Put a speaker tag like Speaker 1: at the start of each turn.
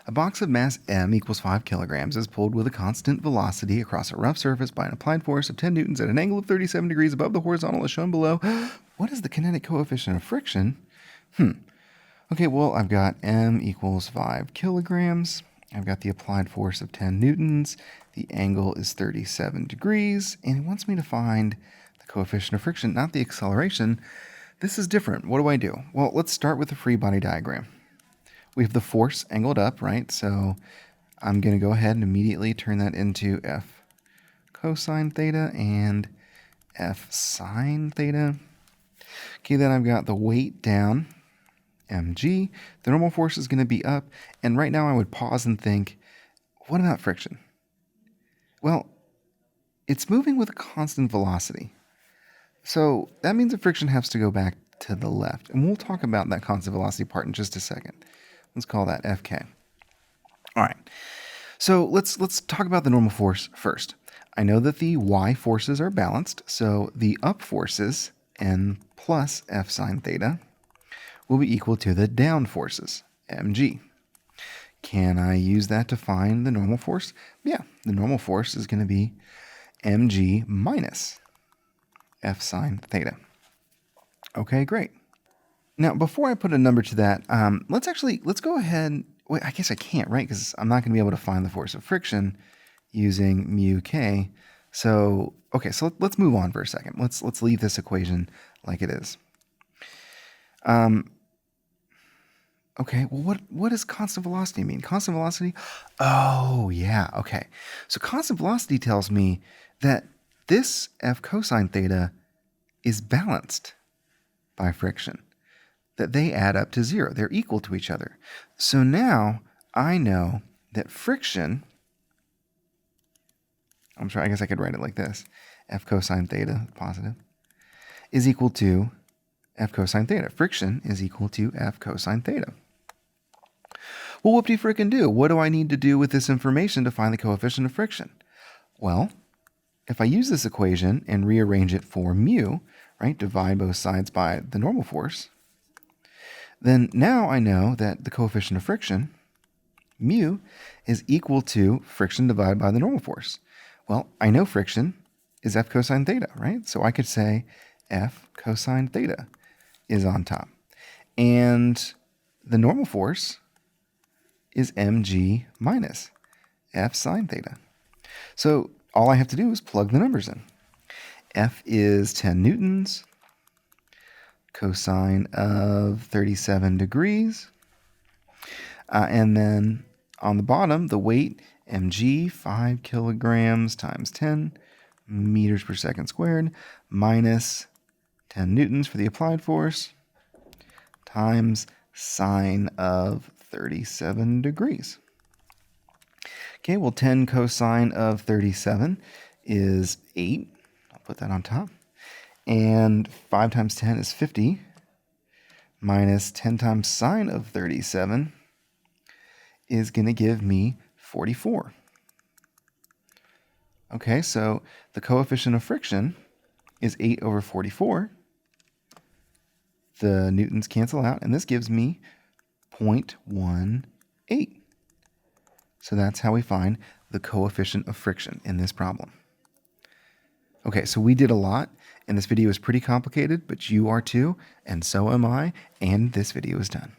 Speaker 1: A box of mass m equals 5 kilograms is pulled with a constant velocity across a rough surface by an applied force of 10 newtons at an angle of 37 degrees above the horizontal as shown below. What is the kinetic coefficient of friction? Okay, well, I've got m equals 5 kilograms. I've got the applied force of 10 newtons. The angle is 37 degrees, and it wants me to find the coefficient of friction, not the acceleration. This is different. What do? Well, let's start with the free body diagram. We have the force angled up, right? So I'm going to go ahead and immediately turn that into F cosine theta and F sine theta. Okay, then I've got the weight down, mg. The normal force is going to be up. And right now I would pause and think, what about friction? Well, it's moving with a constant velocity. So that means that friction has to go back to the left. And we'll talk about that constant velocity part in just a second. Let's call that Fk. All right. So let's talk about the normal force first. I know that the y forces are balanced, so the up forces, n plus F sine theta, will be equal to the down forces, mg. Can I use that to find the normal force? Yeah, the normal force is going to be mg minus F sine theta. Okay, great. Now, before I put a number to that, let's go ahead. Wait, I guess I can't, right? Because I'm not going to be able to find the force of friction using mu k. So, okay, so let's move on for a second. Let's leave this equation like it is. Okay, well, what does constant velocity mean? Constant velocity? Oh, yeah, okay. So constant velocity tells me that this F cosine theta is balanced by friction, that they add up to 0. They're equal to each other. So now I know that friction, I guess I could write it like this, F cosine theta, positive, is equal to F cosine theta. Friction is equal to F cosine theta. Well, whoop-de-frickin' do. What do I need to do with this information to find the coefficient of friction? Well, if I use this equation and rearrange it for mu, right, divide both sides by the normal force, then now I know that the coefficient of friction, mu, is equal to friction divided by the normal force. Well, I know friction is F cosine theta, right? So I could say F cosine theta is on top. And the normal force is mg minus F sine theta. So all I have to do is plug the numbers in. F is 10 newtons, cosine of 37 degrees. And then on the bottom, the weight, mg, 5 kilograms times 10 meters per second squared, minus 10 newtons for the applied force, times sine of 37 degrees. Okay, well, 10 cosine of 37 is 8. I'll put that on top. And 5 times 10 is 50, minus 10 times sine of 37 is going to give me 44. Okay, so the coefficient of friction is 8 over 44. The newtons cancel out, and this gives me 0.18. So that's how we find the coefficient of friction in this problem. Okay, so we did a lot, and this video is pretty complicated, but you are too, and so am I, and this video is done.